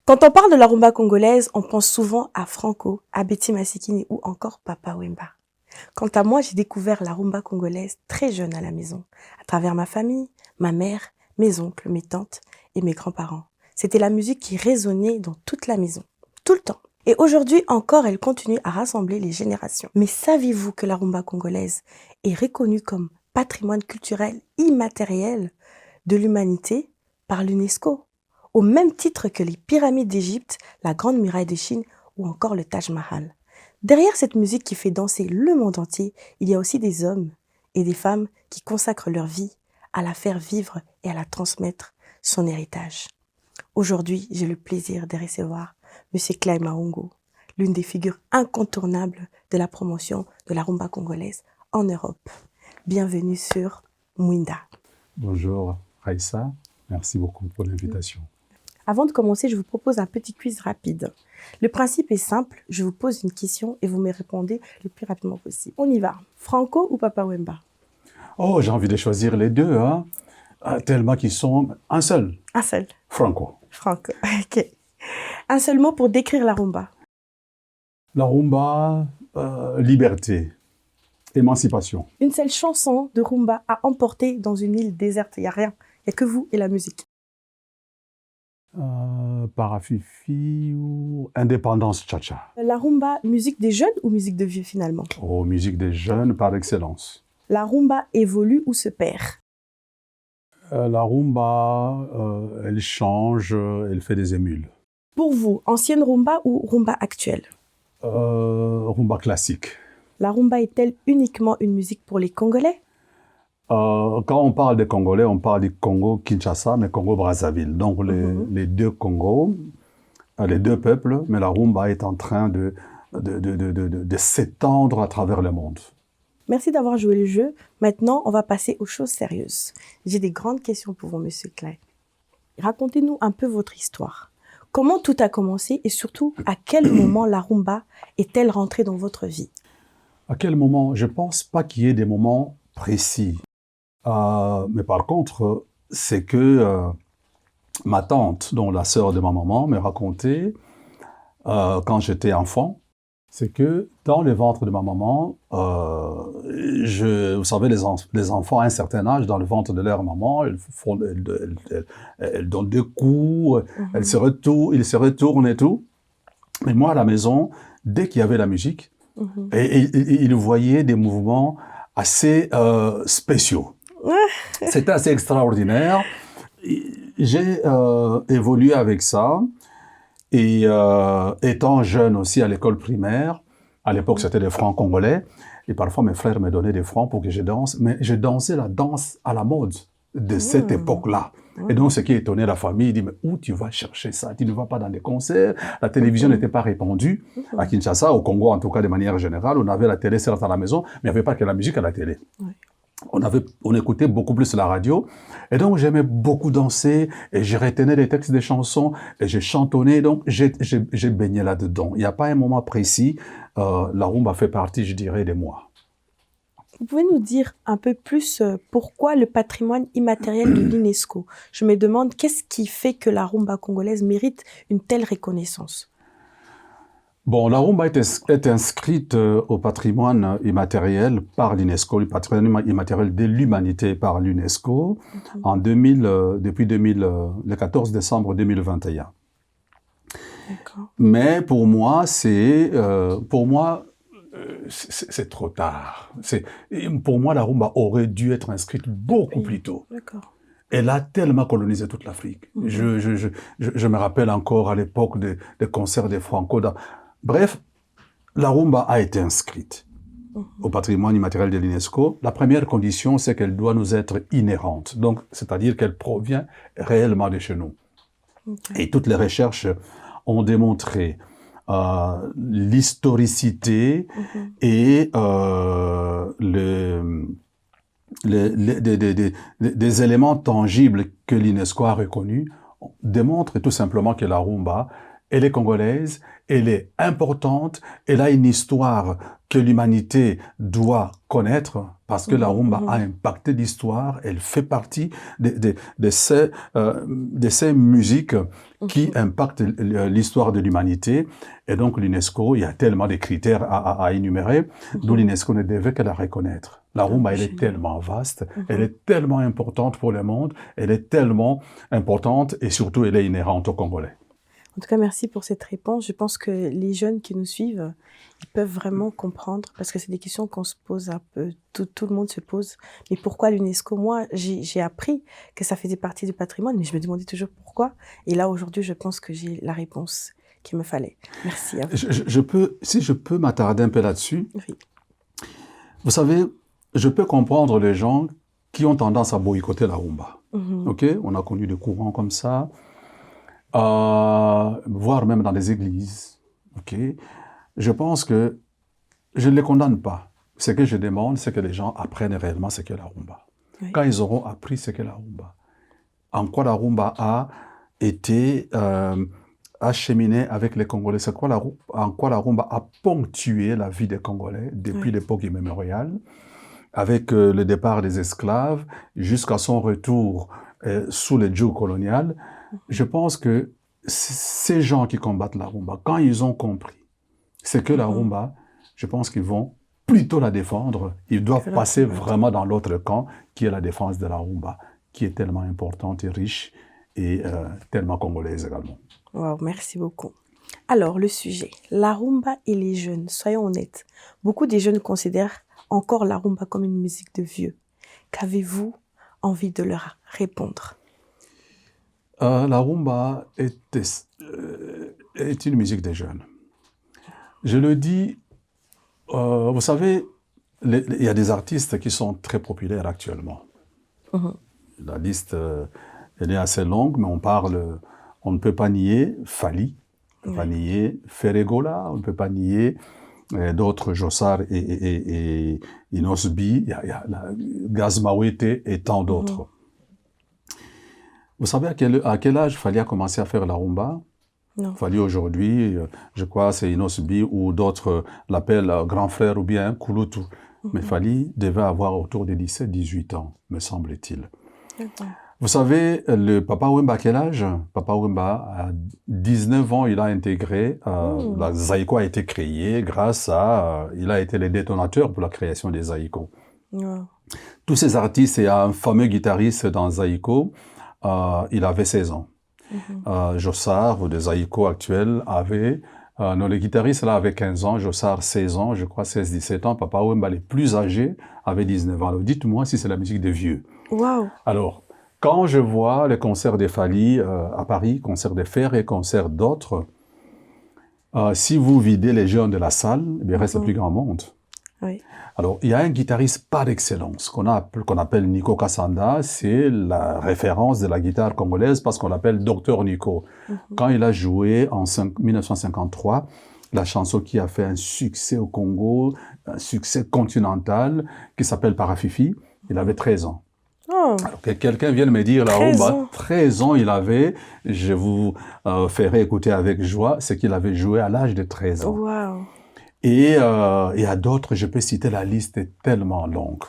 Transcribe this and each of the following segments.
Quand on parle de la rumba congolaise, on pense souvent à Franco, à Betty Masikini ou encore Papa Wemba. Quant à moi, j'ai découvert la rumba congolaise très jeune à la maison, à travers ma famille, ma mère, mes oncles, mes tantes et mes grands-parents. C'était la musique qui résonnait dans toute la maison, tout le temps. Et aujourd'hui encore, elle continue à rassembler les générations. Mais saviez-vous que la rumba congolaise est reconnue comme patrimoine culturel immatériel de l'humanité par l'UNESCO, au même titre que les pyramides d'Égypte, la Grande Muraille de Chine ou encore le Taj Mahal. Derrière cette musique qui fait danser le monde entier, il y a aussi des hommes et des femmes qui consacrent leur vie à la faire vivre et à la transmettre son héritage. Aujourd'hui, j'ai le plaisir de recevoir M. Clay Mahungu, l'une des figures incontournables de la promotion de la rumba congolaise en Europe. Bienvenue sur Mwinda. Bonjour Raïssa, merci beaucoup pour l'invitation. Avant de commencer, je vous propose un petit quiz rapide. Le principe est simple, je vous pose une question et vous me répondez le plus rapidement possible. On y va. Franco ou Papa Wemba? Oh, j'ai envie de choisir les deux, hein, tellement qu'ils sont un seul. Un seul. Franco. Franco, ok. Un seul mot pour décrire la rumba. La rumba, liberté, émancipation. Une seule chanson de rumba à emporter dans une île déserte, il n'y a rien. Il n'y a que vous et la musique. Parafifi ou Indépendance Cha-Cha. La rumba, musique des jeunes ou musique de vieux finalement? Oh, musique des jeunes par excellence. La rumba évolue ou se perd? La rumba, elle change, elle fait des émules. Pour vous, ancienne rumba ou rumba actuelle? Rumba classique. La rumba est-elle uniquement une musique pour les Congolais? Quand on parle des Congolais, on parle du Congo-Kinshasa, mais Congo-Brazzaville. Donc les deux Congos, les deux peuples, mais la rumba est en train de s'étendre à travers le monde. Merci d'avoir joué le jeu. Maintenant, on va passer aux choses sérieuses. J'ai des grandes questions pour vous, Monsieur Clay. Racontez-nous un peu votre histoire. Comment tout a commencé et surtout, à quel moment la rumba est-elle rentrée dans votre vie? À quel moment? Je ne pense pas qu'il y ait des moments précis. Mais par contre, c'est que ma tante, dont la sœur de ma maman, me racontait quand j'étais enfant, c'est que dans le ventre de ma maman, vous savez, les enfants à un certain âge, dans le ventre de leur maman, elles donnent des coups, ils se retournent et tout. Mais moi, à la maison, dès qu'il y avait la musique, ils voyaient des mouvements assez spéciaux. C'était assez extraordinaire. J'ai évolué avec ça. Et étant jeune aussi à l'école primaire, à l'époque c'était des francs congolais, et parfois mes frères me donnaient des francs pour que je danse, mais je dansais la danse à la mode de cette époque-là. Et donc ce qui étonnait la famille, il dit, mais où tu vas chercher ça? Tu ne vas pas dans des concerts? La télévision n'était pas répandue à Kinshasa, au Congo en tout cas de manière générale. On avait la télé certes à la maison, mais il n'y avait pas que la musique à la télé. On écoutait beaucoup plus la radio, et donc j'aimais beaucoup danser, et je retenais les textes des chansons, et je chantonnais, donc j'ai baigné là-dedans. Il n'y a pas un moment précis, la rumba fait partie, je dirais, de moi. Vous pouvez nous dire un peu plus pourquoi le patrimoine immatériel de l'UNESCO? Je me demande, qu'est-ce qui fait que la rumba congolaise mérite une telle reconnaissance? Bon, la rumba est inscrite au patrimoine immatériel par l'UNESCO, le patrimoine immatériel de l'humanité par l'UNESCO, depuis le 14 décembre 2021. Mais pour moi, c'est trop tard. Pour moi, la rumba aurait dû être inscrite beaucoup plus tôt. Elle a tellement colonisé toute l'Afrique. Je me rappelle encore à l'époque des concerts des Franco. Bref, la rumba a été inscrite au patrimoine immatériel de l'UNESCO. La première condition, c'est qu'elle doit nous être inhérente. Donc, c'est-à-dire qu'elle provient réellement de chez nous. Et toutes les recherches ont démontré l'historicité et des éléments tangibles que l'UNESCO a reconnus démontrent tout simplement que la rumba, elle est congolaise, elle est importante, elle a une histoire que l'humanité doit connaître parce que la rumba a impacté l'histoire, elle fait partie de ces musiques qui impactent l'histoire de l'humanité. Et donc l'UNESCO, il y a tellement de critères à énumérer, d'où l'UNESCO ne devait que la reconnaître. La rumba, elle est tellement vaste, elle est tellement importante pour le monde, elle est tellement importante et surtout elle est inhérente aux Congolais. En tout cas, merci pour cette réponse. Je pense que les jeunes qui nous suivent, ils peuvent vraiment comprendre, parce que c'est des questions qu'on se pose un peu, tout le monde se pose. Mais pourquoi l'UNESCO? Moi, j'ai appris que ça faisait partie du patrimoine, mais je me demandais toujours pourquoi. Et là, aujourd'hui, je pense que j'ai la réponse qu'il me fallait. Merci à vous. Si je peux m'attarder un peu là-dessus. Oui. Vous savez, je peux comprendre les gens qui ont tendance à boycotter la rumba. Ok, on a connu des courants comme ça. Voire même dans les églises. Okay. Je pense que je ne les condamne pas. Ce que je demande, c'est que les gens apprennent réellement ce qu'est la rumba. Oui. Quand ils auront appris ce qu'est la rumba, en quoi la rumba a été acheminée avec les Congolais, en quoi la rumba a ponctué la vie des Congolais depuis l'époque immémoriale, avec le départ des esclaves jusqu'à son retour sous le joug colonial. Je pense que ces gens qui combattent la rumba, quand ils ont compris c'est que la rumba, je pense qu'ils vont plutôt la défendre. Ils doivent passer vraiment dans l'autre camp, qui est la défense de la rumba, qui est tellement importante et riche et tellement congolaise également. Wow, merci beaucoup. Alors, le sujet, la rumba et les jeunes, soyons honnêtes. Beaucoup des jeunes considèrent encore la rumba comme une musique de vieux. Qu'avez-vous envie de leur répondre? La rumba est une musique des jeunes. Je le dis, vous savez, il y a des artistes qui sont très populaires actuellement. La liste, elle est assez longue, mais on ne peut pas nier Fally, on ne peut pas nier Ferregola, on ne peut pas nier d'autres, Jossar et Inosbi, il y a Gaz Mawete et tant d'autres. Vous savez à quel âge Fally a commencé à faire la rumba? Non. Fally aujourd'hui, je crois, c'est Inosbi ou d'autres l'appellent grand frère ou bien Kouloutou. Mais Fally devait avoir autour de 17-18 ans, me semble-t-il. Vous savez, le Papa Wemba, à quel âge? Papa Wemba, à 19 ans, il a intégré, la Zaïko a été créée grâce à, il a été le détonateur pour la création des Zaïko. Tous ces artistes, il y a un fameux guitariste dans Zaïko, il avait 16 ans. Jossar, de Zaïko actuel, avait, non, le guitariste là avait 15 ans, Jossar 16 ans, je crois 16-17 ans, Papa Wemba, les plus âgés, avait 19 ans. Alors dites-moi si c'est la musique des vieux. Wow. Alors, quand je vois les concerts des Fally à Paris, concerts des Fers et concerts d'autres, si vous videz les jeunes de la salle, il reste le plus grand monde. Oui. Alors, il y a un guitariste par excellence qu'on appelle Nico Kassanda, c'est la référence de la guitare congolaise parce qu'on l'appelle Docteur Nico. Quand il a joué en 1953, la chanson qui a fait un succès au Congo, un succès continental, qui s'appelle Parafifi, il avait 13 ans. Alors que quelqu'un vient de me dire, 13 ans il avait, je vous ferai écouter avec joie, c'est qu'il avait joué à l'âge de 13 ans. Wow. Et il y a d'autres, je peux citer, la liste est tellement longue.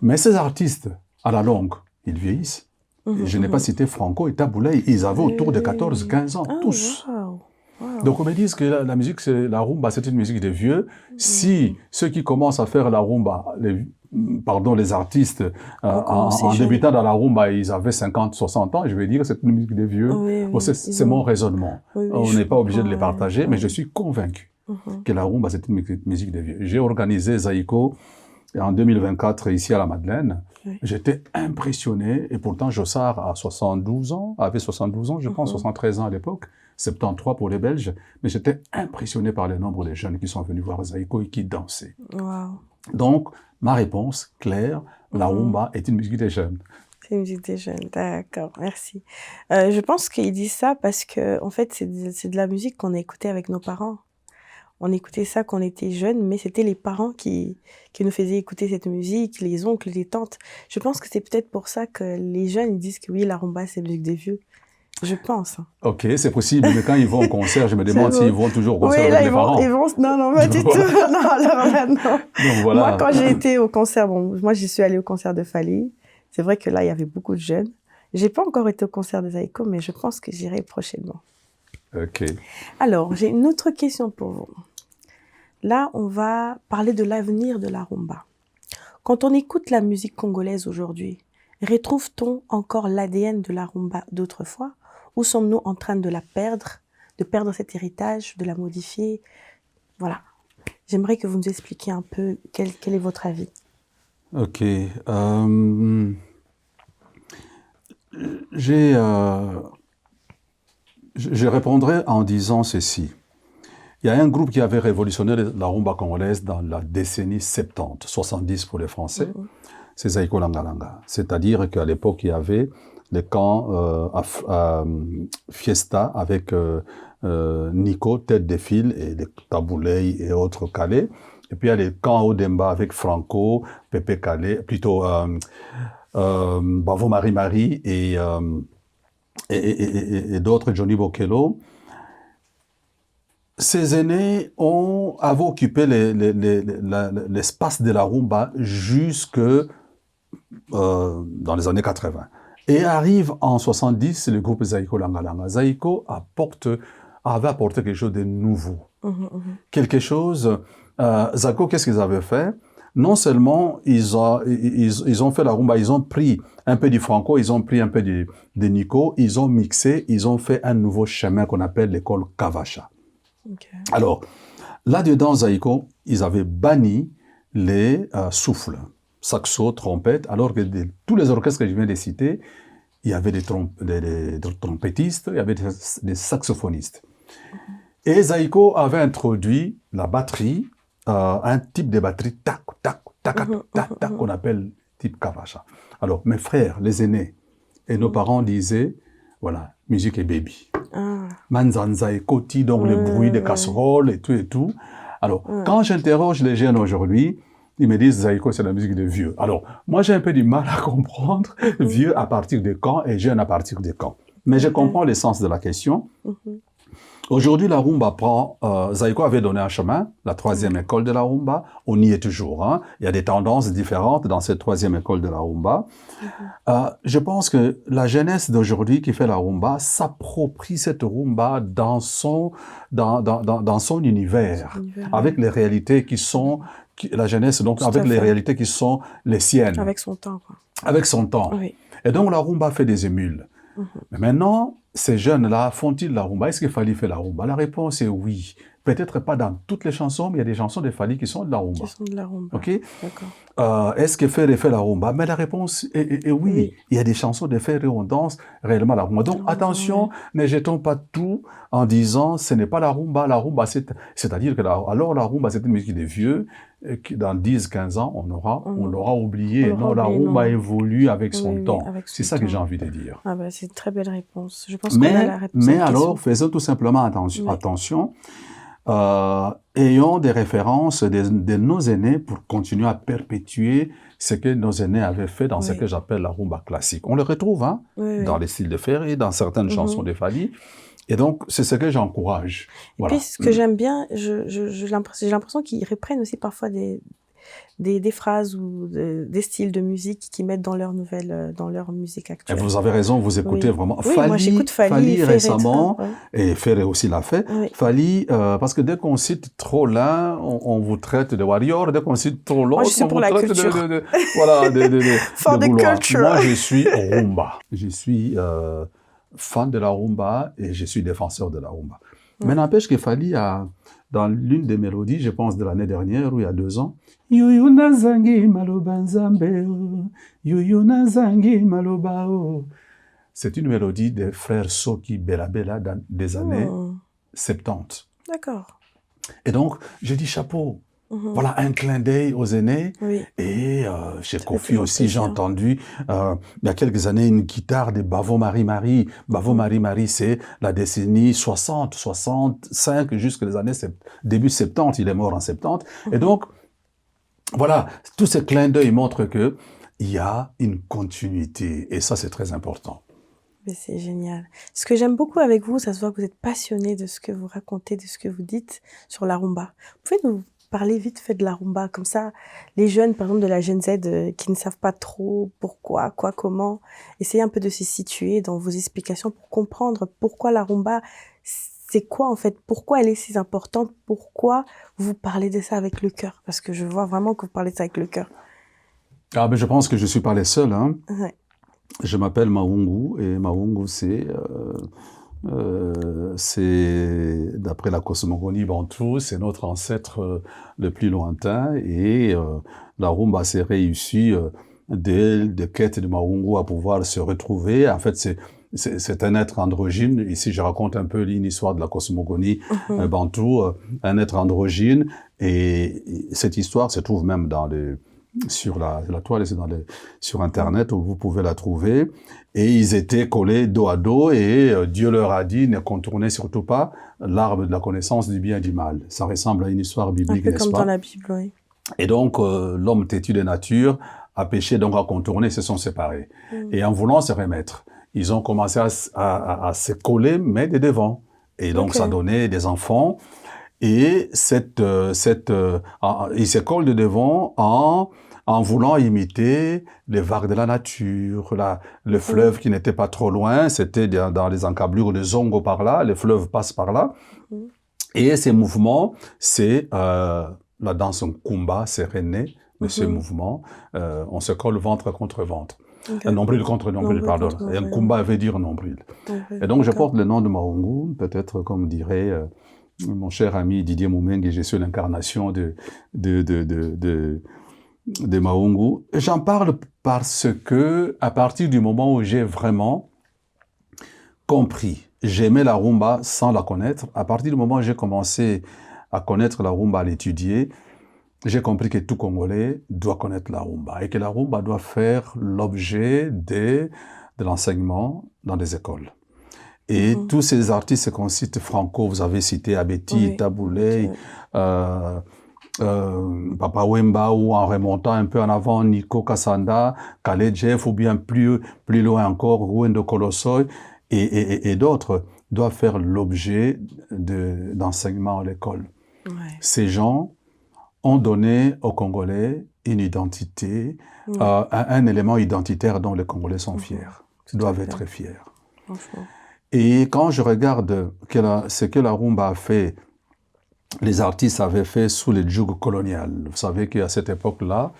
Mais ces artistes, à la longue, ils vieillissent. Je n'ai pas cité Franco et Taboulay, ils avaient autour de 14-15 ans, tous. Wow. Wow. Donc on me dit que la musique, la rumba, c'est une musique des vieux. Si ceux qui commencent à faire la rumba, les artistes, en débutant dans la rumba, ils avaient 50-60 ans, je vais dire que c'est une musique des vieux. Bon, c'est mon raisonnement. On n'est pas obligé de les partager, mais je suis convaincu que la rumba, c'est une musique des vieux. J'ai organisé Zaïko en 2024 ici à la Madeleine. J'étais impressionné, et pourtant Jossar avait 72 ans, je pense, 73 ans à l'époque, 73 pour les Belges, mais j'étais impressionné par le nombre de jeunes qui sont venus voir Zaïko et qui dansaient. Wow. Donc, ma réponse, claire, la rumba est une musique des jeunes. C'est une musique des jeunes, d'accord, merci. Je pense qu'il dit ça parce que, en fait, c'est de la musique qu'on a écoutée avec nos parents. On écoutait ça quand on était jeunes, mais c'était les parents qui nous faisaient écouter cette musique, les oncles, les tantes. Je pense que c'est peut-être pour ça que les jeunes ils disent que oui, la rumba, c'est la musique des vieux. Je pense. Ok, c'est possible, mais quand ils vont au concert, je me demande s'ils vont toujours au concert Oui, avec là, les parents. Non, pas du tout. Non, alors là, non. Donc voilà. Moi, quand j'ai été au concert, moi, j'y suis allée au concert de Fally. C'est vrai que là, il y avait beaucoup de jeunes. J'ai pas encore été au concert de Zaïko, mais je pense que j'irai prochainement. Ok. Alors, j'ai une autre question pour vous. Là, on va parler de l'avenir de la rumba. Quand on écoute la musique congolaise aujourd'hui, retrouve-t-on encore l'ADN de la rumba d'autrefois, ou sommes-nous en train de perdre cet héritage, de la modifier? Voilà. J'aimerais que vous nous expliquiez un peu quel est votre avis. Ok. Je répondrai en disant ceci. Il y a un groupe qui avait révolutionné la rumba congolaise dans la décennie 70, 70 pour les Français, c'est Zaïko Langalanga. C'est-à-dire qu'à l'époque, il y avait les camps Fiesta avec Nico, tête de file, et les Tabouley et autres Calais. Et puis il y a les camps Odemba avec Franco, Pepe Calais, plutôt Bavo Marie-Marie et d'autres, Johnny Bokello. Ces aînés avaient occupé l'espace de la rumba jusque dans les années 80. Et arrive en 70 le groupe Zaïko Langalanga. Zaïko avait apporté quelque chose de nouveau. Quelque chose... Zaïko, qu'est-ce qu'ils avaient fait? Non seulement ils ont fait la rumba, ils ont pris un peu du Franco, ils ont pris un peu de Nico, ils ont mixé, ils ont fait un nouveau chemin qu'on appelle l'école Kavacha. Okay. Alors, là-dedans, Zaïko, ils avaient banni les souffles, saxo, trompette, alors que tous les orchestres que je viens de citer, il y avait des trompettistes, il y avait des saxophonistes. Et Zaïko avait introduit la batterie, un type de batterie, tac, tac, tac, tac, tac, qu'on appelle type Kavacha. Alors, mes frères, les aînés, et nos parents disaient, voilà, musique et baby. Manzanza et Koti, donc le bruit des casseroles et tout. Alors, quand j'interroge les jeunes aujourd'hui, ils me disent Zaïko, c'est la musique de vieux. Alors, moi, j'ai un peu du mal à comprendre vieux à partir de quand et jeune à partir de quand. Mais je comprends l'essence de la question. Aujourd'hui, la rumba prend... Zaïko avait donné un chemin, la troisième école de la rumba. On y est toujours. Hein. Il y a des tendances différentes dans cette troisième école de la rumba. Je pense que la jeunesse d'aujourd'hui qui fait la rumba s'approprie cette rumba dans son univers, avec les réalités qui sont... la jeunesse, donc, avec les réalités qui sont les siennes. Avec son temps, quoi. Avec son temps. Oui. Et donc, la rumba fait des émules. Mais maintenant, ces jeunes-là, font-ils la rumba? Est-ce que Fally fait la rumba? La réponse est oui. Peut-être pas dans toutes les chansons, mais il y a des chansons de Fally qui sont de la rumba. Qui sont de la rumba. OK? D'accord. Est-ce que Ferré fait la rumba? Mais la réponse est oui. Il y a des chansons de Ferré où on danse réellement la rumba. Donc, attention, ne jetons pas tout en disant ce n'est pas la rumba. La rumba, c'est-à-dire que alors la rumba, c'est une musique des vieux. Dans 10-15 ans, on l'aura oublié. Non, la rumba évolue avec son temps. C'est ça que j'ai envie de dire. Ah ben, c'est une très belle réponse. Je pense qu'on a la réponse. Mais alors, faisons tout simplement attention. Ayons des références de nos aînés pour continuer à perpétuer ce que nos aînés avaient fait dans ce que j'appelle la rumba classique. On le retrouve dans les styles de Ferré, dans certaines chansons de Fally. Et donc, c'est ce que j'encourage. Voilà. Et puis, ce que j'aime bien, j'ai l'impression qu'ils reprennent aussi parfois des phrases ou des styles de musique qu'ils mettent dans leur musique actuelle. Et vous avez raison, vous écoutez vraiment. Oui, moi j'écoute Fally récemment, et Ferré aussi l'a fait. Oui. Fally, parce que dès qu'on cite trop l'un, on vous traite de warrior, dès qu'on cite trop l'autre, on vous traite de culture. Moi, je suis rumba. Je suis fan de la rumba et je suis défenseur de la rumba. Mais n'empêche que Fally a, dans l'une des mélodies, je pense de l'année dernière ou il y a 2 ans, Yuyu nazangi maloba nzambe, Yuyu nazangi maloba. C'est une mélodie des frères Soki Bella des années 70. D'accord. Et donc, je dis chapeau. Voilà un clin d'œil aux aînés. Oui. Et chez Kofi aussi, j'ai entendu il y a quelques années une guitare de Bavo Marie-Marie. Bavo Marie-Marie, c'est la décennie 60, 65, jusque les années début 70. Il est mort en 70. Et donc, voilà, tous ces clins d'œil montrent que il y a une continuité. Et ça, c'est très important. Mais c'est génial. Ce que j'aime beaucoup avec vous, ça se voit que vous êtes passionné de ce que vous racontez, de ce que vous dites sur la rumba. Vous pouvez nous parler vite fait de la rumba, comme ça, les jeunes, par exemple, de la Gen Z, qui ne savent pas trop pourquoi, quoi, comment, essayez un peu de se situer dans vos explications pour comprendre pourquoi la rumba, c'est quoi en fait, pourquoi elle est si importante, pourquoi vous parlez de ça avec le cœur, parce que je vois vraiment que vous parlez de ça avec le cœur. Ah, ben, je pense que je suis pas les seuls, hein. Ouais. Je m'appelle Mahungu et Mahungu, c'est d'après la cosmogonie bantoue, c'est notre ancêtre le plus lointain et la rumba s'est réussie des quêtes de Mahungu à pouvoir se retrouver. En fait, c'est un être androgyne. Ici, je raconte un peu une histoire de la cosmogonie bantoue, un être androgyne, et cette histoire se trouve même sur la toile, sur Internet où vous pouvez la trouver. Et ils étaient collés dos à dos et Dieu leur a dit ne contournez surtout pas l'arbre de la connaissance du bien et du mal. Ça ressemble à une histoire biblique, Un peu n'est-ce comme pas? dans la Bible, oui. Et donc, l'homme têtu de nature a péché, donc à contourner, se sont séparés. Et en voulant se remettre, ils ont commencé à se coller, mais de devant. Et donc, ça donnait des enfants. Et ils se collent de devant en voulant imiter les vagues de la nature, le fleuve qui n'était pas trop loin, c'était dans les encablures de Zongo par là, le fleuve passe par là. Et ces mouvements, c'est la danse Kumba, c'est rené de ce mouvement. On se colle ventre contre ventre. Nombril contre nombril, pardon. Et un Kumba veut dire nombril. Et donc, je porte le nom de Mahungu, peut-être comme dirait mon cher ami Didier Moumengue, je suis l'incarnation de Mahungu. J'en parle parce que, à partir du moment où j'ai vraiment compris, j'aimais la rumba sans la connaître, à partir du moment où j'ai commencé à connaître la rumba, à l'étudier, j'ai compris que tout Congolais doit connaître la rumba et que la rumba doit faire l'objet de l'enseignement dans des écoles. Et tous ces artistes qu'on cite, Franco, vous avez cité Abeti, Taboulé, Papa Wemba, ou en remontant un peu en avant, Nico Kassanda, Khaled Jeff, ou bien plus loin encore, Ruendo Kolossoy, et d'autres doivent faire l'objet d'enseignement à l'école. Ces gens ont donné aux Congolais une identité, un élément identitaire dont les Congolais sont fiers, doivent être fiers. Franchement. Et quand je regarde ce que la rumba a fait, les artistes avaient fait sous le joug colonial. Vous savez qu'à cette époque-là,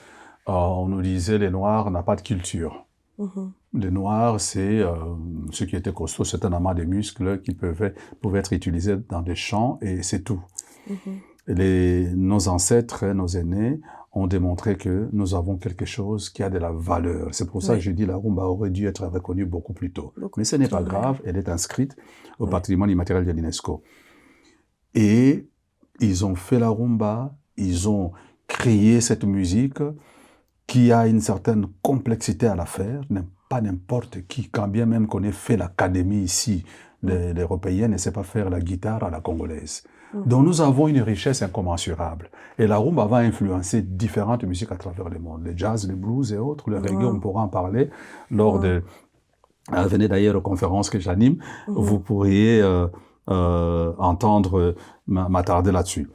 on nous disait les Noirs n'ont pas de culture. Les Noirs, c'est ceux qui étaient costauds, c'est un amas de muscles qui pouvaient être utilisés dans des champs et c'est tout. Nos ancêtres, nos aînés ont démontré que nous avons quelque chose qui a de la valeur. C'est pour ça que je dis la rumba aurait dû être reconnue beaucoup plus tôt. Mais ce n'est pas grave, elle est inscrite au patrimoine immatériel de l'UNESCO. Et ils ont fait la rumba, ils ont créé cette musique qui a une certaine complexité à la faire, pas n'importe qui, quand bien même qu'on ait fait l'académie ici, l'européenne, ne sait pas faire la guitare à la congolaise. Donc nous avons une richesse incommensurable. Et la rumba va influencer différentes musiques à travers le monde. Le jazz, le blues et autres, le reggae, on pourra en parler lors de... Venez d'ailleurs aux conférences que j'anime, vous pourriez entendre m'attarder là-dessus.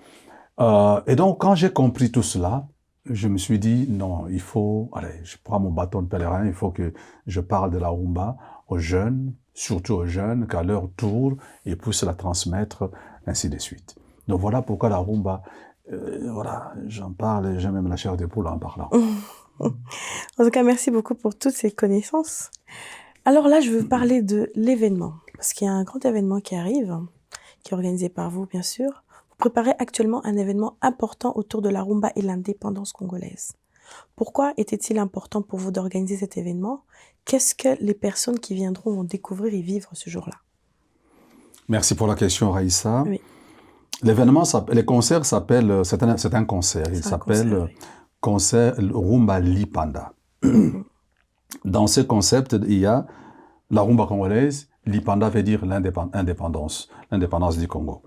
Et donc quand j'ai compris tout cela, je me suis dit, non, il faut... Allez, je prends mon bâton de pèlerin, il faut que je parle de la rumba aux jeunes, surtout aux jeunes, qu'à leur tour, ils puissent la transmettre, ainsi de suite. Donc voilà pourquoi la rumba, voilà, j'en parle et j'ai même la chair de poule en parlant. En tout cas, merci beaucoup pour toutes ces connaissances. Alors là, je veux parler de l'événement, parce qu'il y a un grand événement qui arrive, qui est organisé par vous, bien sûr. Vous préparez actuellement un événement important autour de la rumba et l'indépendance congolaise. Pourquoi était-il important pour vous d'organiser cet événement? Qu'est-ce que les personnes qui viendront vont découvrir et vivre ce jour-là? Merci pour la question, Raïssa. Oui. L'événement, les concerts s'appellent, c'est un concert, il s'appelle concert Rumba Lipanda. Dans ce concept, il y a la rumba congolaise, Lipanda veut dire l'indépendance du Congo.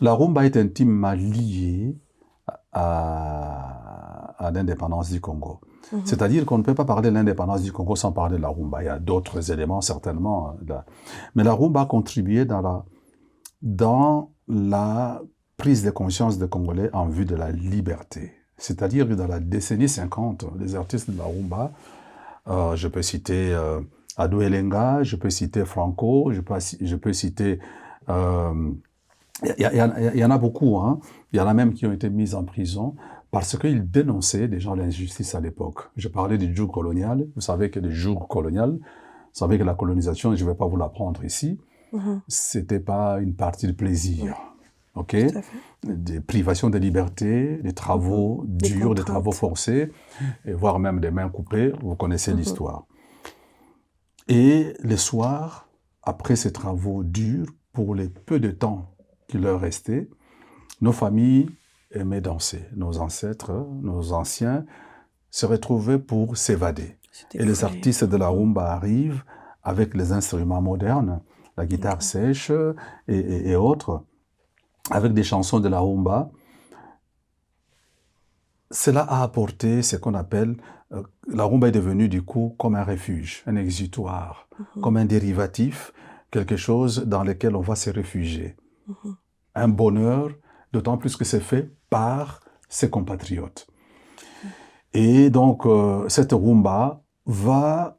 La rumba est intimement liée à l'indépendance du Congo. C'est-à-dire qu'on ne peut pas parler de l'indépendance du Congo sans parler de la rumba. Il y a d'autres éléments, certainement. Mais la rumba a contribué dans la prise de conscience des Congolais en vue de la liberté. C'est-à-dire que dans la décennie 50, les artistes de la rumba, je peux citer Adou Elenga, je peux citer Franco, je peux citer... Il y en a beaucoup, hein. Il y en a même qui ont été mis en prison parce qu'ils dénonçaient déjà l'injustice à l'époque. Je parlais du joug colonial. Vous savez que le joug colonial, vous savez que la colonisation, je ne vais pas vous l'apprendre ici, c'était pas une partie de plaisir. OK? Des privations de liberté, des travaux durs, des travaux forcés, et voire même des mains coupées. Vous connaissez l'histoire. Et le soir, après ces travaux durs, pour les peu de temps qui leur restait, nos familles aimaient danser. Nos ancêtres, nos anciens se retrouvaient pour s'évader. Et les artistes de la rumba arrivent avec les instruments modernes, la guitare sèche et autres, avec des chansons de la rumba. Cela a apporté ce qu'on appelle... la rumba est devenue du coup comme un refuge, un exutoire, comme un dérivatif, quelque chose dans lequel on va se réfugier. Un bonheur, d'autant plus que c'est fait par ses compatriotes. Et donc, cette rumba va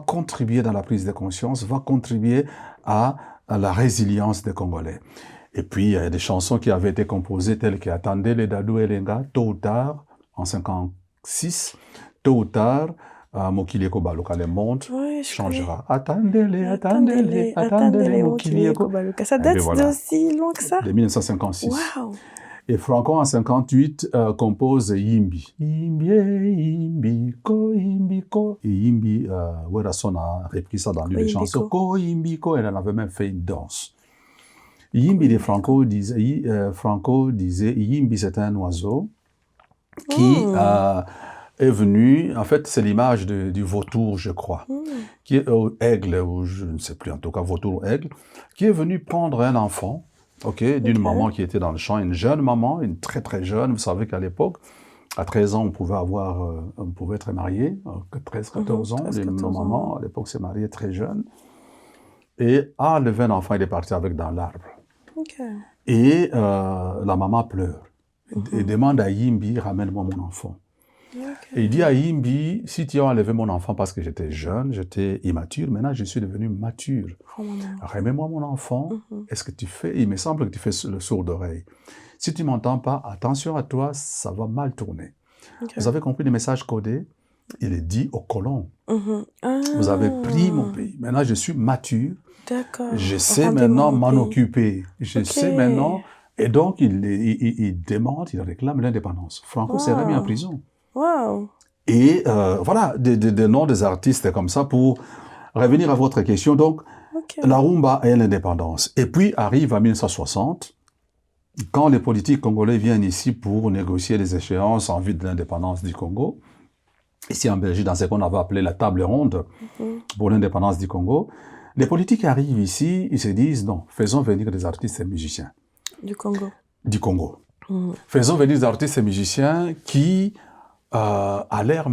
contribuer dans la prise de conscience, va contribuer à la résilience des Congolais. Et puis, il y a des chansons qui avaient été composées telles que « Attendez les Dadou Elenga », tôt ou tard, en 56, tôt ou tard, Mokili Kobaluka, le monde changera. Attendez-les, Mokili Kobaluka. Ça date d'aussi loin que ça? De 1956. Wow. Et Franco, en 58, compose Yimbi. Yimbi, Yimbi, Ko Yimbi, Ko. Et Yimbi, Werason a repris ça dans l'une des chansons. Ko Yimbi, Ko, elle en avait même fait une danse. Yimbi de Franco disait, Yimbi, c'est un oiseau qui est venu, en fait, c'est l'image du vautour, je crois, qui est aigle, ou je ne sais plus, en tout cas, vautour ou aigle, qui est venu prendre un enfant, d'une maman qui était dans le champ, une jeune maman, une très très jeune. Vous savez qu'à l'époque, à 13 ans, on pouvait être marié, 13-14 ans, les mamans, à l'époque, s'est mariée très jeune, et a levé un enfant, il est parti avec dans l'arbre. Et la maman pleure, et demande à Yimbi, ramène-moi mon enfant. Et il dit à Yimbi, si tu as enlevé mon enfant parce que j'étais jeune, j'étais immature, maintenant je suis devenu mature. Remets-moi mon enfant, est-ce que tu fais, il me semble que tu fais le sourd d'oreille. Si tu ne m'entends pas, attention à toi, ça va mal tourner. Vous avez compris le message codé? Il est dit aux colons. Vous avez pris mon pays, maintenant je suis mature, je sais maintenant m'en occuper, je sais maintenant, et donc il demande, il réclame l'indépendance. Franco s'est remis en prison. Wow. Et voilà, des noms des artistes comme ça pour revenir à votre question. Donc, la rumba et l'indépendance. Et puis arrive en 1960, quand les politiques congolais viennent ici pour négocier les échéances en vue de l'indépendance du Congo, ici en Belgique, dans ce qu'on avait appelé la table ronde pour l'indépendance du Congo, les politiques arrivent ici, ils se disent, non, faisons venir des artistes et musiciens. Du Congo. Du Congo. Faisons venir des artistes et musiciens qui... à leur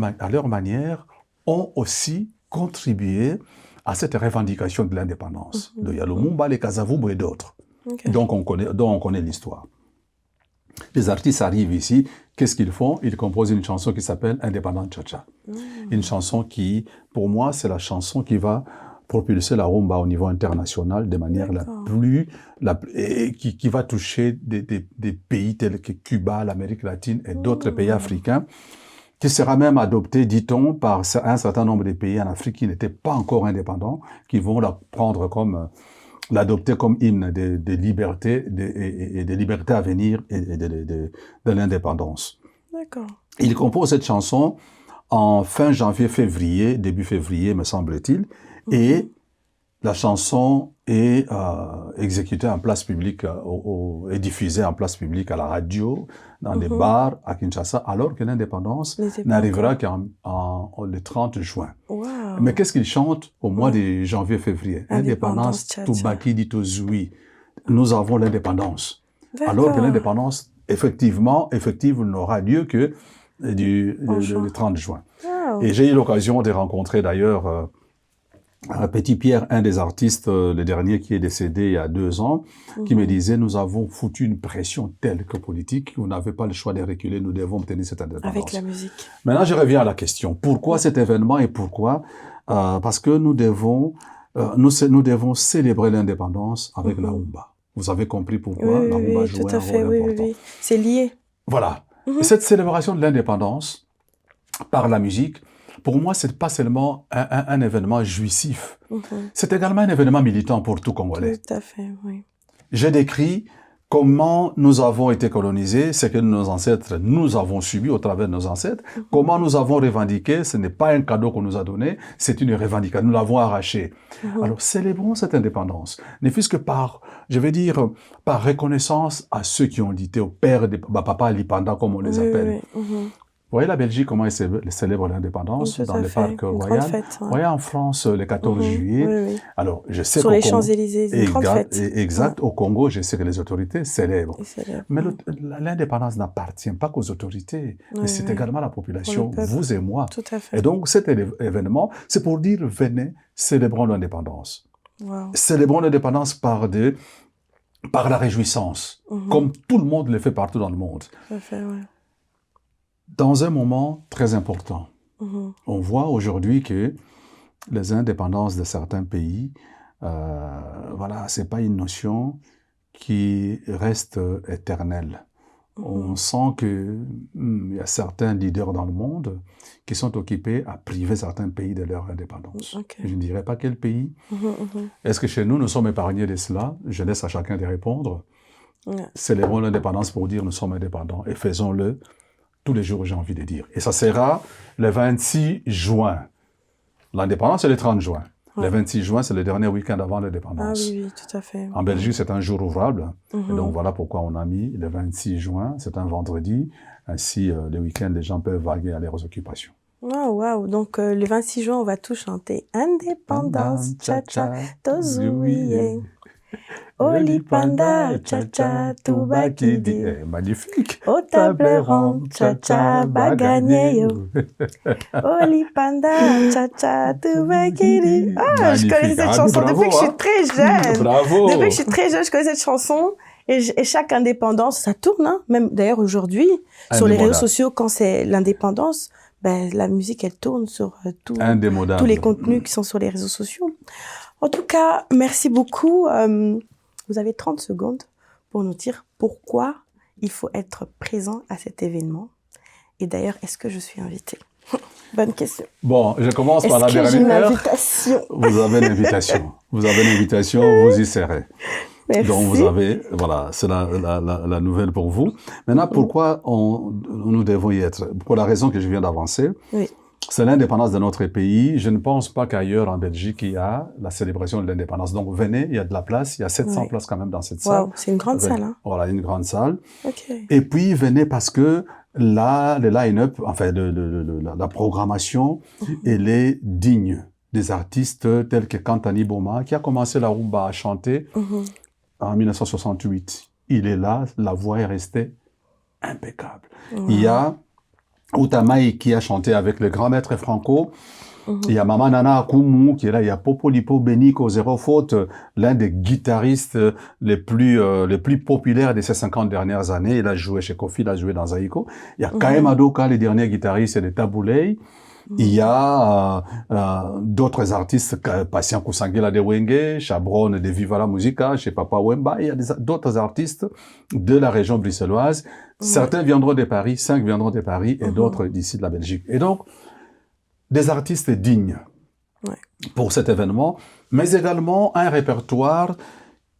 manière, ont aussi contribué à cette revendication de l'indépendance. Il y a le Mumba, les Kasavubu et d'autres, dont on connaît l'histoire. Les artistes arrivent ici, qu'est-ce qu'ils font? Ils composent une chanson qui s'appelle « Indépendant Cha-Cha ». Une chanson qui, pour moi, c'est la chanson qui va propulser la rumba au niveau international de manière qui va toucher des pays tels que Cuba, l'Amérique latine et d'autres pays africains, qui sera même adopté, dit-on, par un certain nombre de pays en Afrique qui n'étaient pas encore indépendants, qui vont l'adopter comme hymne de liberté et de liberté à venir et de l'indépendance. D'accord. Il compose cette chanson en fin janvier-février, début février, me semble-t-il, et la chanson est exécutée en place publique et diffusée en place publique à la radio, dans des bars à Kinshasa, alors que l'indépendance n'arrivera le 30 juin. Wow. Mais qu'est-ce qu'ils chantent au mois de janvier-février? Indépendance, Toubaki dit Tozui. Nous avons l'indépendance. Alors que l'indépendance, effective n'aura lieu que le 30 juin. Wow. Et j'ai eu l'occasion de rencontrer d'ailleurs Petit Pierre, un des artistes, le dernier qui est décédé il y a 2 ans, qui me disait, nous avons foutu une pression telle que politique, on n'avait pas le choix de reculer, nous devons obtenir cette indépendance. Avec la musique. Maintenant, je reviens à la question. Pourquoi cet événement et pourquoi parce que nous devons célébrer l'indépendance avec la rumba. Vous avez compris pourquoi la rumba joue un rôle important. Oui. C'est lié. Voilà. Et cette célébration de l'indépendance par la musique, pour moi, c'est pas seulement un événement jouissif. C'est également un événement militant pour tout Congolais. Tout à fait, oui. J'ai décrit comment nous avons été colonisés, ce que nos ancêtres, nous avons subi au travers de nos ancêtres, comment nous avons revendiqué, ce n'est pas un cadeau qu'on nous a donné, c'est une revendication, nous l'avons arraché. Alors, célébrons cette indépendance, ne fût-ce que par, je vais dire, par reconnaissance à ceux qui ont lutté, au père de papa Lipanda, comme on les appelle. Vous voyez la Belgique, comment elle célèbre l'indépendance dans les parcs royaux. Vous voyez en France, le 14 juillet. Alors, je sais sur les Champs-Élysées, c'est une grande fête. Exact. Au Congo, je sais que les autorités célèbrent. Mais l'indépendance n'appartient pas qu'aux autorités, mais c'est également la population, vous et moi. Tout à fait. Et donc, cet événement, c'est pour dire, venez, célébrons l'indépendance. Célébrons l'indépendance par la réjouissance, comme tout le monde le fait partout dans le monde. Tout à fait, ouais. Dans un moment très important, on voit aujourd'hui que les indépendances de certains pays, voilà, c'est pas une notion qui reste éternelle. On sent que il y a certains leaders dans le monde qui sont occupés à priver certains pays de leur indépendance. Je ne dirais pas quel pays. Est-ce que chez nous, nous sommes épargnés de cela? Je laisse à chacun de répondre. Célébrons l'indépendance pour dire nous sommes indépendants et faisons-le tous les jours, j'ai envie de dire. Et ça sera le 26 juin. L'indépendance, c'est le 30 juin. Le 26 juin, c'est le dernier week-end avant l'indépendance. Ah oui, tout à fait. En Belgique, c'est un jour ouvrable. Et donc, voilà pourquoi on a mis le 26 juin. C'est un vendredi. Ainsi, le week-end, les gens peuvent vaguer à leurs occupations. Wow. Donc, le 26 juin, on va tous chanter Indépendance, cha-cha, tozouye. Oli panda, cha-cha, toubakidi. Magnifique. Au tableron, cha-cha, bagagné. Oli panda, cha-cha, toubakidi. Ah, je connais cette chanson depuis que je suis très jeune. Bravo. Depuis que je suis très jeune, je connais cette chanson. Et chaque indépendance, ça tourne, hein. Même d'ailleurs aujourd'hui, sur les réseaux sociaux, quand c'est l'indépendance, ben, la musique, elle tourne sur tous les contenus qui sont sur les réseaux sociaux. En tout cas, merci beaucoup. Vous avez 30 secondes pour nous dire pourquoi il faut être présent à cet événement. Et d'ailleurs, est-ce que je suis invitée? Bonne question. Bon, je commence par la dernière. Est-ce que j'ai une invitation? Vous avez l'invitation. Vous avez l'invitation, vous y serez. Merci. Donc vous avez, voilà, c'est la nouvelle pour vous. Maintenant, pourquoi nous devons y être? Pour la raison que je viens d'avancer. Oui. C'est l'indépendance de notre pays. Je ne pense pas qu'ailleurs en Belgique, il y a la célébration de l'indépendance. Donc venez, il y a de la place, il y a 700 places quand même dans cette salle. C'est une grande salle. Hein? Voilà, une grande salle. Okay. Et puis venez parce que là, le line-up, enfin la programmation, elle est digne des artistes tels que Kantani Boma, qui a commencé la rumba à chanter en 1968. Il est là, la voix est restée impeccable. Il y a Outamaï qui a chanté avec le grand maître Franco. Il y a Mama Nana Akumu qui est là. Il y a Popo Lipo Beniko Zéro Faute, l'un des guitaristes les plus populaires de ces 50 dernières années. Il a joué chez Kofi, il a joué dans Zaïko. Il y a Kaem Adoka, le dernier guitariste de Tabouley. Il y a d'autres artistes, Patient Kousangela de Wenge, Chabron de Viva la Musica, chez Papa Wemba. Il y a d'autres artistes de la région bruxelloise. Certains viendront de Paris, 5 viendront de Paris et d'autres d'ici de la Belgique. Et donc, des artistes dignes pour cet événement, mais également un répertoire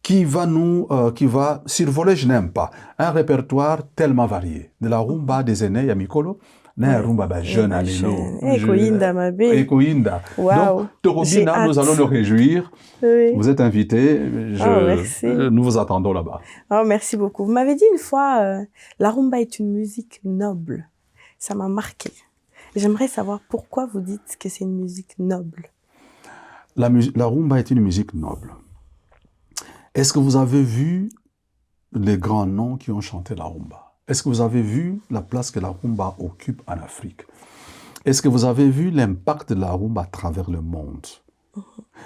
qui va survoler, je n'aime pas, un répertoire tellement varié. De la rumba des aînés, Yamikolo, na rumba ba jeune à l'élo. Ekoinda mabe. Ekoinda. Wow. Donc, Torobina, nous allons nous réjouir. Oui. Vous êtes invités. Merci. Nous vous attendons là-bas. Oh, merci beaucoup. Vous m'avez dit une fois, la rumba est une musique noble. Ça m'a marqué. J'aimerais savoir pourquoi vous dites que c'est une musique noble. La rumba est une musique noble. Est-ce que vous avez vu les grands noms qui ont chanté la rumba? est-ce que vous avez vu la place que la rumba occupe en Afrique? Est-ce que vous avez vu l'impact de la rumba à travers le monde?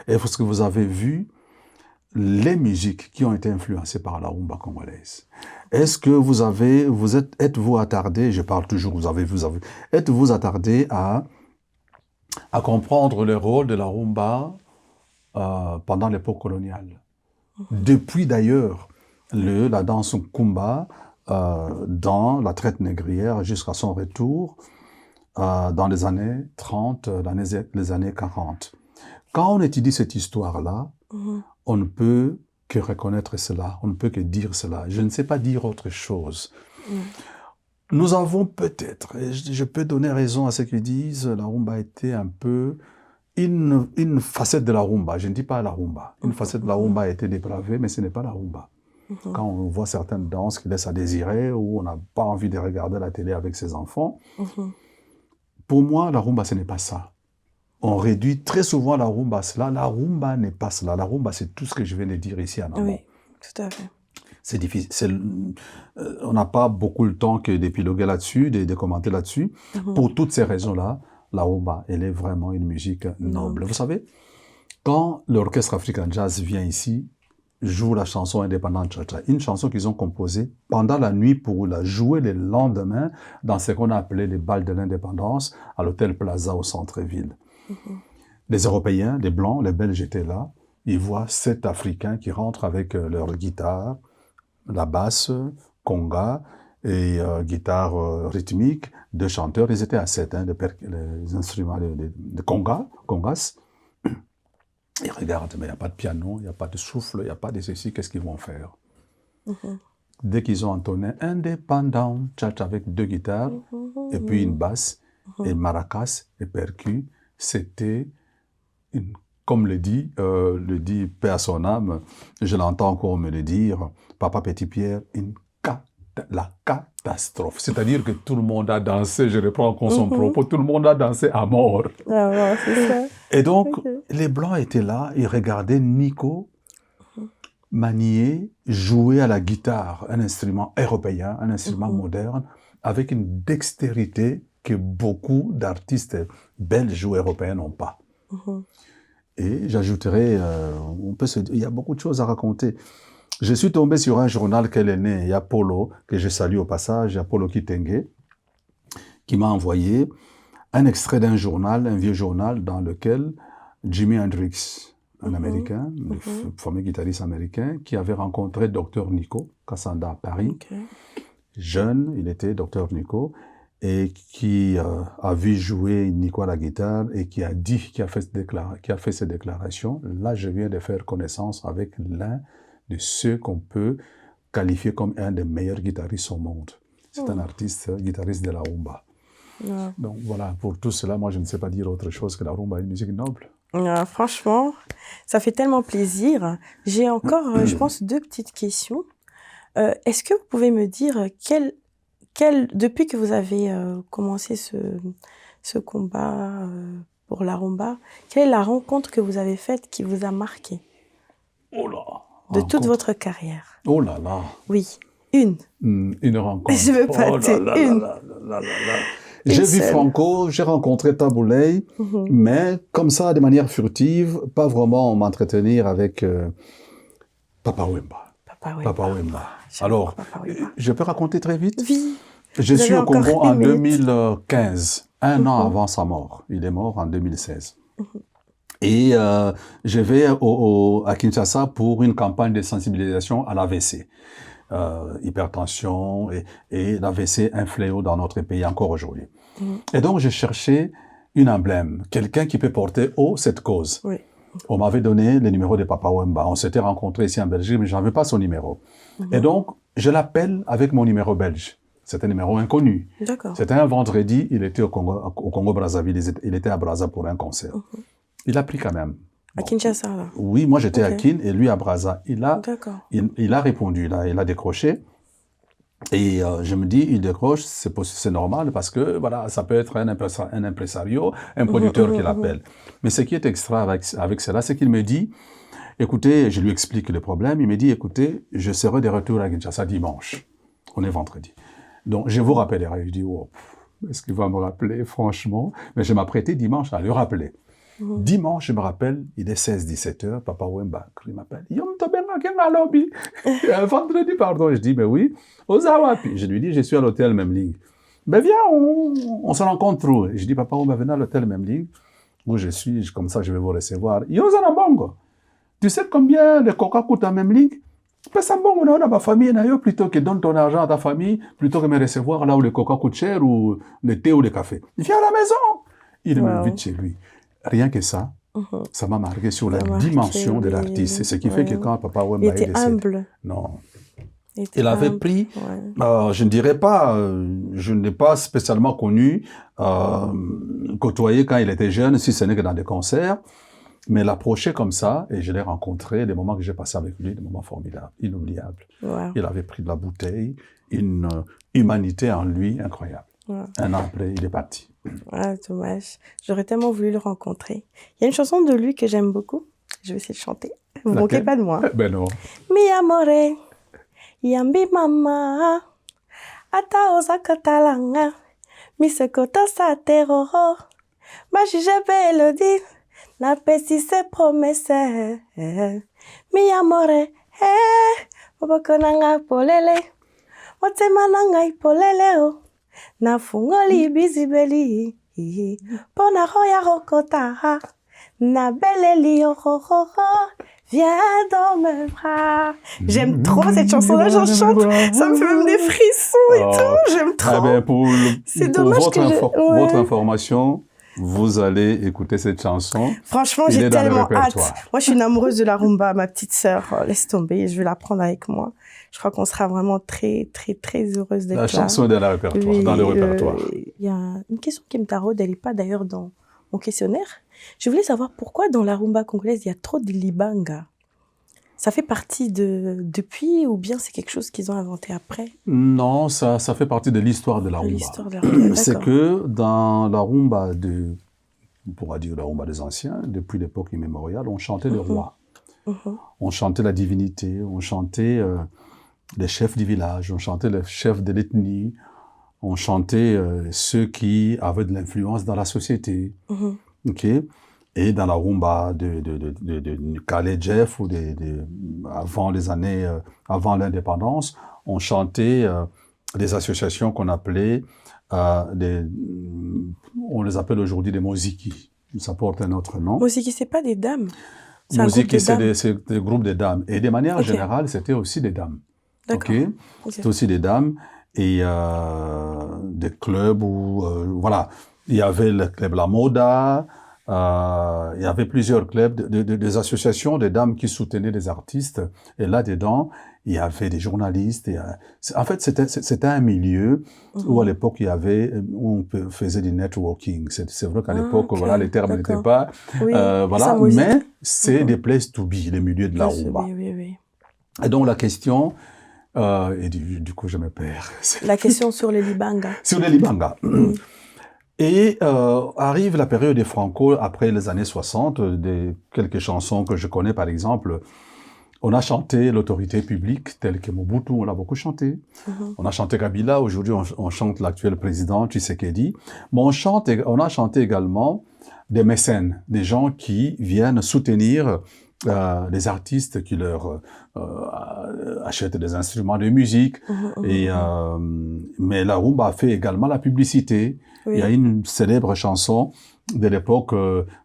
Est-ce que vous avez vu les musiques qui ont été influencées par la rumba congolaise? Est-ce que êtes-vous attardé, je parle toujours, êtes-vous attardé à comprendre le rôle de la rumba pendant l'époque coloniale? Depuis d'ailleurs la danse Kumba dans la traite négrière jusqu'à son retour dans les années 30, les années 40. Quand on étudie cette histoire-là, on ne peut que reconnaître cela, on ne peut que dire cela. Je ne sais pas dire autre chose. Nous avons peut-être, et je peux donner raison à ceux qui disent, la rumba était un peu une facette de la rumba. Je ne dis pas la rumba. Une facette de la rumba a été dépravée, mais ce n'est pas la rumba. Quand on voit certaines danses qui laissent à désirer, ou on n'a pas envie de regarder la télé avec ses enfants, pour moi, la rumba, ce n'est pas ça. On réduit très souvent la rumba à cela. La rumba n'est pas cela. La rumba, c'est tout ce que je viens de dire ici en amont. Oui, tout à fait. C'est difficile. On n'a pas beaucoup le temps que d'épiloguer là-dessus, de commenter là-dessus. Pour toutes ces raisons-là, la rumba, elle est vraiment une musique noble. Vous savez, quand l'Orchestre African Jazz vient ici, joue la chanson indépendante Cha-Cha, une chanson qu'ils ont composée pendant la nuit pour la jouer le lendemain dans ce qu'on a appelé les balles de l'indépendance à l'hôtel Plaza au centre-ville. Les Européens, les Blancs, les Belges étaient là. Ils voient 7 Africains qui rentrent avec leur guitare, la basse, conga et guitare rythmique, 2 chanteurs. Ils étaient à 7, les instruments de congas. Ils regardent, mais il n'y a pas de piano, il n'y a pas de souffle, il n'y a pas de ceci, qu'est-ce qu'ils vont faire? Dès qu'ils ont entonné indépendant, Cha-Cha avec 2 guitares, et puis une basse, et maracas, et percus, c'était, comme le dit paix à son âme, je l'entends encore me le dire, Papa Petit Pierre, la catastrophe. C'est-à-dire que tout le monde a dansé, je reprends encore son propos, tout le monde a dansé à mort. Ah ouais, c'est ça. Et donc, les Blancs étaient là, ils regardaient Nico manier, jouer à la guitare, un instrument européen, un instrument moderne, avec une dextérité que beaucoup d'artistes belges ou européens n'ont pas. Et j'ajouterais, il y a beaucoup de choses à raconter. Je suis tombé sur un journal qu'elle est née, il y a Polo, que je salue au passage, il y a Polo Kitenge, qui m'a envoyé un extrait d'un journal, un vieux journal, dans lequel Jimi Hendrix, un Américain, le fameux guitariste américain, qui avait rencontré Dr Nico Kassanda à Paris. Jeune, il était Dr Nico, et qui a vu jouer Nico à la guitare et qui a fait cette déclaration. Là, je viens de faire connaissance avec l'un de ceux qu'on peut qualifier comme un des meilleurs guitaristes au monde. C'est un artiste, guitariste de la rumba. Donc voilà, pour tout cela, moi je ne sais pas dire autre chose que la rumba est une musique noble. Franchement, ça fait tellement plaisir. J'ai encore, je pense, 2 petites questions. Est-ce que vous pouvez me dire depuis que vous avez commencé ce combat pour la rumba, quelle est la rencontre que vous avez faite qui vous a marqué? Oh là! De toute votre carrière. Oh là là! Oui, une. Une rencontre. Je veux pas une. J'ai vu Franco, j'ai rencontré Taboulay, mais comme ça, de manière furtive, pas vraiment m'entretenir avec Papa Wemba. Papa Wemba. Alors, je peux raconter très vite? Oui. Je suis au Congo en 2015, un an avant sa mort. Il est mort en 2016. Et je vais à Kinshasa pour une campagne de sensibilisation à l'AVC. Hypertension et l'AVC, un fléau dans notre pays encore aujourd'hui. Et donc, je cherchais une emblème, quelqu'un qui peut porter haut cette cause. Oui. On m'avait donné le numéro de Papa Wemba. On s'était rencontrés ici en Belgique, mais je n'avais pas son numéro. Et donc, je l'appelle avec mon numéro belge. C'est un numéro inconnu. C'était un vendredi, il était au Congo-Brazzaville, il était à Brazza pour un concert. Il a pris quand même. À Kinshasa, là? Oui, moi j'étais à Kin et lui à Brazza. Il a répondu, là, il a décroché. Et je me dis, il décroche, c'est normal parce que voilà, ça peut être un impresario, un producteur qui l'appelle. Mais ce qui est extra avec cela, c'est qu'il me dit, écoutez, je lui explique le problème, il me dit, écoutez, je serai de retour à Kinshasa dimanche. On est vendredi. Donc, je vous rappellerai. Je dis, oh, est-ce qu'il va me rappeler, franchement? Mais je m'apprêtais dimanche à le rappeler. Dimanche, je me rappelle, il est 16-17 heures, Papa Wemba, il m'appelle. Vendredi, pardon. Je dis, ben oui, Ozawapi. Je lui dis, je suis à l'hôtel Memling. Ben viens, on se rencontre où? Je dis, Papa Wemba, venez à l'hôtel Memling, où je suis, comme ça je vais vous recevoir. Yozanabongo. Tu sais combien le coca coûte à Memling? Pesambongo, on a ma famille, plutôt que donner ton argent à ta famille, plutôt que me recevoir là où le coca coûte cher, ou le thé ou le café. Viens à la maison. Il m'invite chez lui. Rien que ça, ça m'a marqué sur la dimension de l'artiste. C'est ce qui fait que quand Papa Wemba est décédé... humble. Non. Il avait pris, je ne dirais pas, je ne l'ai pas spécialement connu, côtoyé quand il était jeune, si ce n'est que dans des concerts, mais l'approcher comme ça, et je l'ai rencontré, les moments que j'ai passés avec lui, des moments formidables, inoubliables. Wow. Il avait pris de la bouteille, une humanité en lui incroyable. Un an après, il est parti. Ah, dommage. J'aurais tellement voulu le rencontrer. Il y a une chanson de lui que j'aime beaucoup. Je vais essayer de chanter. Vous ne moquez pas de moi. Ben non. Mi amore, yambi mama, ata osakatalanga, mi sekoto sa teroro, ma jije belodi, na pesi se promesse. Mi amore, boboko nanga polele, motema nanga ipolele o. Na fungoli bizibeli, pona roya rokota, na beleli ohohoho, viens dans mes bras. J'aime trop cette chanson-là, j'en chante, ça me fait même des frissons et tout, j'aime trop. Ah ben pour votre information, vous allez écouter cette chanson. Franchement, j'ai tellement hâte. Moi, je suis une amoureuse de la rumba, ma petite sœur. Laisse tomber, je vais la prendre avec moi. Je crois qu'on sera vraiment très, très, très heureuse d'être là. La chanson est dans le répertoire. Dans le répertoire. Il y a une question qui me taraude, elle n'est pas d'ailleurs dans mon questionnaire. Je voulais savoir pourquoi dans la rumba congolaise, il y a trop de libanga. Ça fait partie depuis ou bien c'est quelque chose qu'ils ont inventé après? Non, ça fait partie de l'histoire de la rumba. L'histoire de la rumba, c'est que dans la rumba on pourra dire la rumba des anciens, depuis l'époque immémoriale, on chantait le roi. On chantait la divinité, on chantait les chefs du village, on chantait les chefs de l'ethnie, on chantait ceux qui avaient de l'influence dans la société. Okay? Et dans la rumba de Kale Jeff ou avant les années, avant l'indépendance, on chantait des associations qu'on appelait, on les appelle aujourd'hui des moziki. Ça porte un autre nom. Moziki, c'est pas des dames. Moziki, c'est des groupes de dames. Et de manière générale, c'était aussi des dames. D'accord. Okay? C'était aussi des dames. Et des clubs où, voilà, il y avait le club La Moda, il y avait plusieurs clubs, des associations de dames qui soutenaient des artistes. Et là-dedans, il y avait des journalistes. En fait, c'était un milieu où à l'époque, on faisait du networking. C'est vrai qu'à l'époque, voilà, les termes n'étaient pas, voilà, mais c'est des places to be, les milieux de la rumba. Oui. Et donc, la question, et du coup, je me perds. La question sur les libanga. Sur les libanga. Et arrive la période des Franco, après les années 60, quelques chansons que je connais, par exemple, on a chanté l'autorité publique, telle que Mobutu, on l'a beaucoup chanté. On a chanté Kabila, aujourd'hui on chante l'actuel président Tshisekedi. Mais on a chanté également des mécènes, des gens qui viennent soutenir des artistes qui leur achètent des instruments de musique. Mais la rumba a fait également la publicité. Oui. Il y a une célèbre chanson de l'époque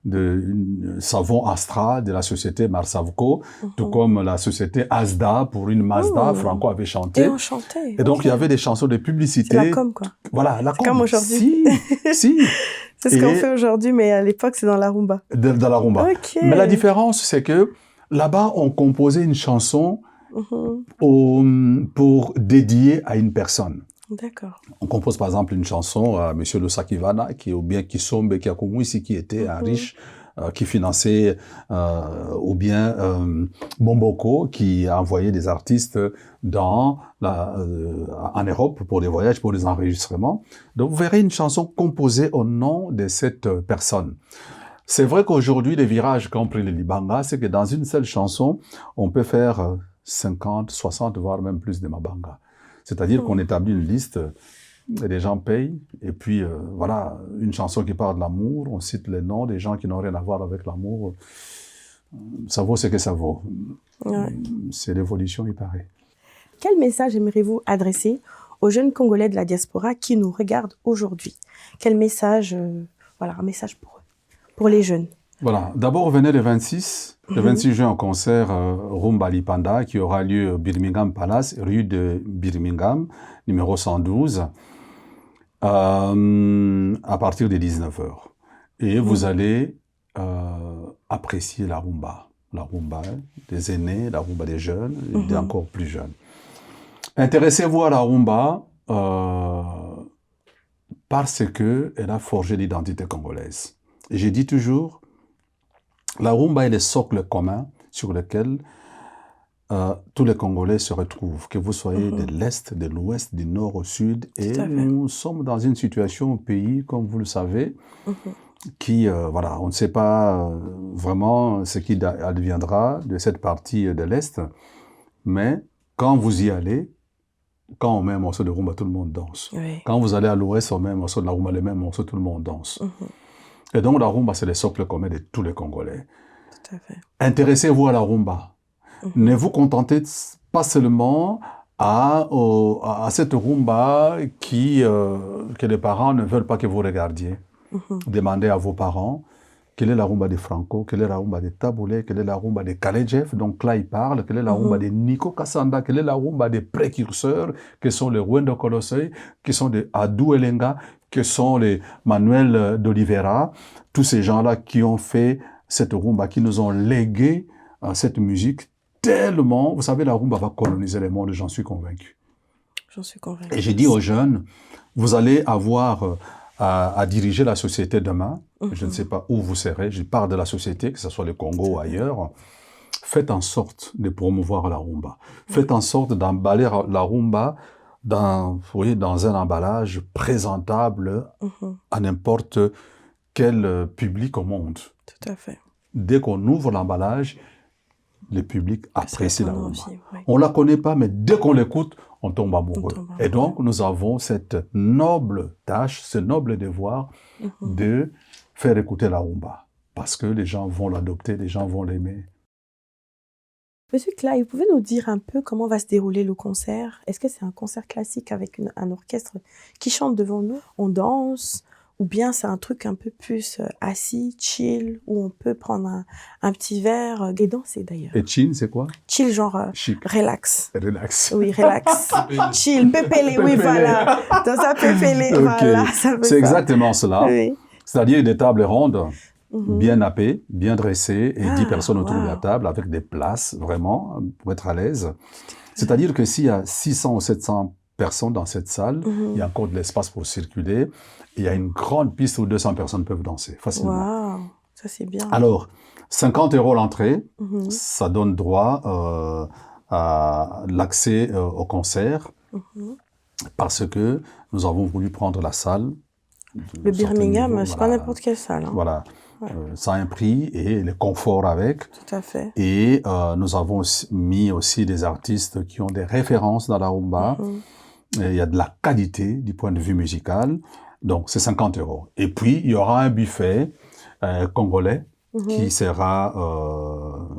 de Savon Astra de la société Marsavco, tout comme la société Asda pour une Mazda, Franco avait chanté. Et on chantait. Et donc il y avait des chansons de publicité. C'est la com, quoi. Voilà, la com. Comme aujourd'hui. Si. C'est ce qu'on fait aujourd'hui, mais à l'époque c'est dans la rumba. Dans la rumba. Okay. Mais la différence, c'est que là-bas on composait une chanson pour dédier à une personne. D'accord. On compose par exemple une chanson à Monsieur Lusakivana, ou bien Kisombe Kiakumwisi, qui était un riche, qui finançait, ou bien Bomboko, qui a envoyé des artistes en Europe pour des voyages, pour des enregistrements. Donc vous verrez une chanson composée au nom de cette personne. C'est vrai qu'aujourd'hui, les virages qu'ont pris les Libanga, c'est que dans une seule chanson, on peut faire 50, 60, voire même plus de Mabanga. C'est-à-dire qu'on établit une liste, et les gens payent, et puis voilà, une chanson qui parle de l'amour, on cite les noms des gens qui n'ont rien à voir avec l'amour. Ça vaut ce que ça vaut. Ouais. C'est l'évolution, il paraît. Quel message aimeriez-vous adresser aux jeunes Congolais de la diaspora qui nous regardent aujourd'hui? Quel message, voilà, un message pour eux, pour les jeunes? Voilà. D'abord, venez le 26 juin au concert Rumba Lipanda qui aura lieu au Birmingham Palace, rue de Birmingham, numéro 112, à partir de 19h. Et vous allez apprécier la rumba des aînés, la rumba des jeunes, et des encore plus jeunes. Intéressez-vous à la rumba parce qu'elle a forgé l'identité congolaise. Et j'ai dit toujours, la rumba est le socle commun sur lequel tous les Congolais se retrouvent, que vous soyez de l'Est, de l'Ouest, du Nord au Sud. Et nous sommes dans une situation au pays, comme vous le savez, qui, voilà, on ne sait pas vraiment ce qui adviendra de cette partie de l'Est, mais quand vous y allez, quand on met un morceau de rumba, tout le monde danse. Oui. Quand vous allez à l'Ouest, on met un morceau de la rumba, le même morceau, tout le monde danse. Et donc la rumba, c'est le socle commun de tous les Congolais. Tout à fait. Intéressez-vous à la rumba. Ne vous contentez pas seulement à cette rumba que les parents ne veulent pas que vous regardiez. Demandez à vos parents quelle est la rumba de Franco, quelle est la rumba de Taboulé, quelle est la rumba de Kalejev, donc là il parle, quelle est la rumba de Nico Kassanda, quelle est la rumba des précurseurs, que sont les Wendo Kolosei, qui sont les Adou Elenga, que sont les Manuel d'Oliveira, tous ces gens-là qui ont fait cette rumba, qui nous ont légué cette musique tellement, vous savez, la rumba va coloniser le monde, j'en suis convaincu. J'en suis convaincu. Et j'ai dit aux jeunes, vous allez avoir à diriger la société demain. Je ne sais pas où vous serez, je parle de la société, que ce soit le Congo ou ailleurs. Faites en sorte de promouvoir la rumba. Faites en sorte d'emballer la rumba dans un emballage présentable à n'importe quel public au monde. Tout à fait. Dès qu'on ouvre l'emballage, le public apprécie la rumba. Oui. On la connaît pas, mais dès qu'on l'écoute, on tombe amoureux. Et donc, nous avons cette noble tâche, ce noble devoir de faire écouter la rumba. Parce que les gens vont l'adopter, les gens vont l'aimer. Monsieur Clay, vous pouvez nous dire un peu comment va se dérouler le concert? Est-ce que c'est un concert classique avec un orchestre qui chante devant nous? On danse? Ou bien c'est un truc un peu plus assis, chill, où on peut prendre un petit verre et danser d'ailleurs. Et chill, c'est quoi? Chill, genre relax. Relax. Oui, relax. Chill, pépélé, oui, voilà. Dans un pépélé, voilà. C'est exactement cela. Oui. C'est-à-dire des tables rondes, bien nappées, bien dressées, et 10 personnes autour de la table, avec des places, vraiment, pour être à l'aise. C'est-à-dire que s'il y a 600 ou 700 personnes dans cette salle, il y a encore de l'espace pour circuler. Il y a une grande piste où 200 personnes peuvent danser facilement. Waouh, ça c'est bien. Alors, 50 € l'entrée, ça donne droit à l'accès au concert, parce que nous avons voulu prendre la salle. Le Birmingham, c'est pas n'importe quelle salle. Hein. Voilà, ça a un prix et le confort avec. Tout à fait. Et nous avons mis aussi des artistes qui ont des références dans la rumba. Et il y a de la qualité du point de vue musical. Donc, c'est 50 €. Et puis, il y aura un buffet congolais qui sera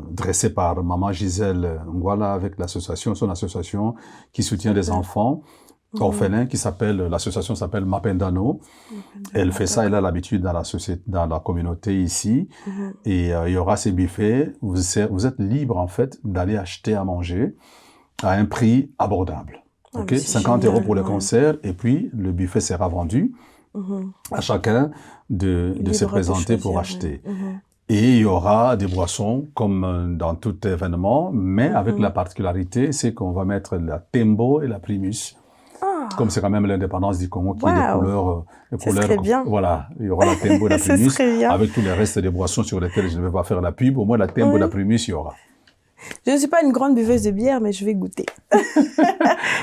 dressé par Maman Gisèle Ngwala avec son association qui soutient les enfants orphelins, l'association s'appelle Mapendano. Elle fait ça, elle a l'habitude dans la communauté ici. Et il y aura ces buffets. Vous êtes libre, en fait, d'aller acheter à manger à un prix abordable. Okay? 50 € pour le concert, et puis le buffet sera vendu à chacun de se présenter pour acheter. Et il y aura des boissons, comme dans tout événement, mais avec la particularité, c'est qu'on va mettre la Tembo et la Primus. Comme c'est quand même l'indépendance du Congo qui est des couleurs. Bien. Voilà, il y aura la Tembo et la Primus, avec tous les restes des boissons sur lesquelles je ne vais pas faire la pub. Au moins, la Tembo et la Primus, il y aura. Je ne suis pas une grande buveuse de bière, mais je vais goûter.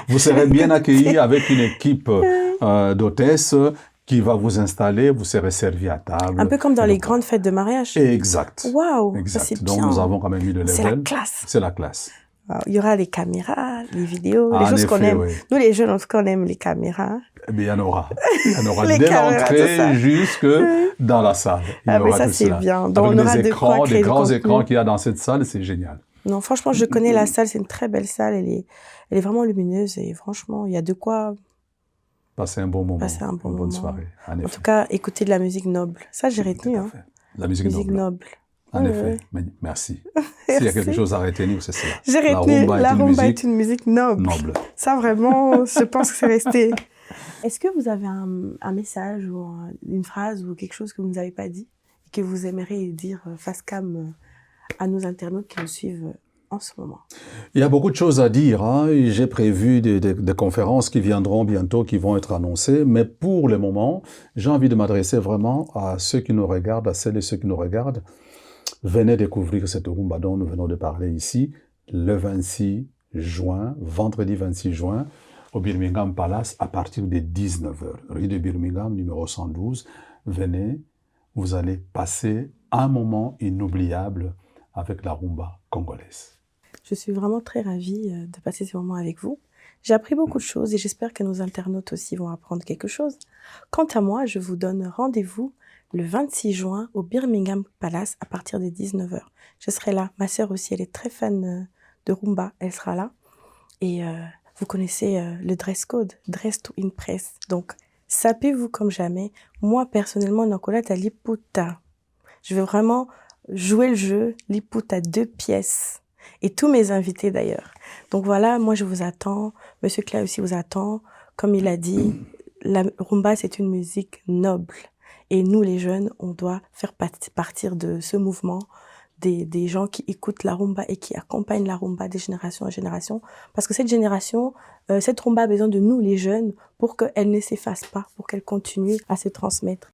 Vous serez bien accueillis avec une équipe d'hôtesses qui va vous installer, vous serez servi à table. Un peu comme dans les grandes fêtes de mariage. Exact. Waouh, exact. C'est Donc bien. nous avons quand même eu le level. C'est la classe. C'est la classe. Wow. Il y aura des caméras, caméras, les vidéos, les En choses qu'on effet, aime. oui. Nous, les jeunes, en tout cas, on aime les caméras. Eh bien, il y en aura. Il y en aura Les dès caméras, tout ça. l'entrée jusque dans la salle. Il y Ah, mais aura ça, tout c'est cela. bien. Donc, Avec on aura des de quoi écrans, créer des du grands contenu. écrans qu'il y a dans cette salle, c'est génial. Non, franchement, je connais la salle. C'est une très belle salle. Elle est vraiment lumineuse et franchement, il y a de quoi Passer un bon moment. passer un bon une bonne moment. soirée, en En effet. tout cas, écouter de la musique noble. Ça, j'ai retenu. Tout à Hein. fait. La musique Musique noble. noble. En Ouais, effet. ouais. Merci. S'il y a quelque Merci. chose à retenir, c'est cela. J'ai La retenu. rumba La est une rumba musique est une musique noble. noble. Ça, vraiment, je pense que c'est resté. Est-ce que vous avez un message ou une phrase ou quelque chose que vous ne nous avez pas dit et que vous aimeriez dire face cam à nos internautes qui nous suivent en ce moment? Il y a beaucoup de choses à dire. Hein. J'ai prévu des conférences qui viendront bientôt, qui vont être annoncées. Mais pour le moment, j'ai envie de m'adresser vraiment à ceux qui nous regardent, à celles et ceux qui nous regardent. Venez découvrir cette rumba dont nous venons de parler ici, le 26 juin, vendredi 26 juin, au Birmingham Palace, à partir de 19h. Rue de Birmingham, numéro 112. Venez, vous allez passer un moment inoubliable avec la rumba congolaise. Je suis vraiment très ravie de passer ce moment avec vous. J'ai appris beaucoup de choses et j'espère que nos internautes aussi vont apprendre quelque chose. Quant à moi, je vous donne rendez-vous le 26 juin au Birmingham Palace à partir de 19h. Je serai là. Ma sœur aussi, elle est très fan de rumba. Elle sera là. Et vous connaissez le dress code, dress to impress. Donc, sapez-vous comme jamais. Moi, personnellement, Nakolata Liputa. Je vais vraiment jouer le jeu Liputa 2 pièces. Et tous mes invités d'ailleurs. Donc voilà, moi je vous attends. Monsieur Clay aussi vous attend. Comme il a dit, la rumba c'est une musique noble. Et nous les jeunes, on doit faire partir de ce mouvement des gens qui écoutent la rumba et qui accompagnent la rumba de génération en génération. Parce que cette rumba a besoin de nous les jeunes pour qu'elle ne s'efface pas, pour qu'elle continue à se transmettre.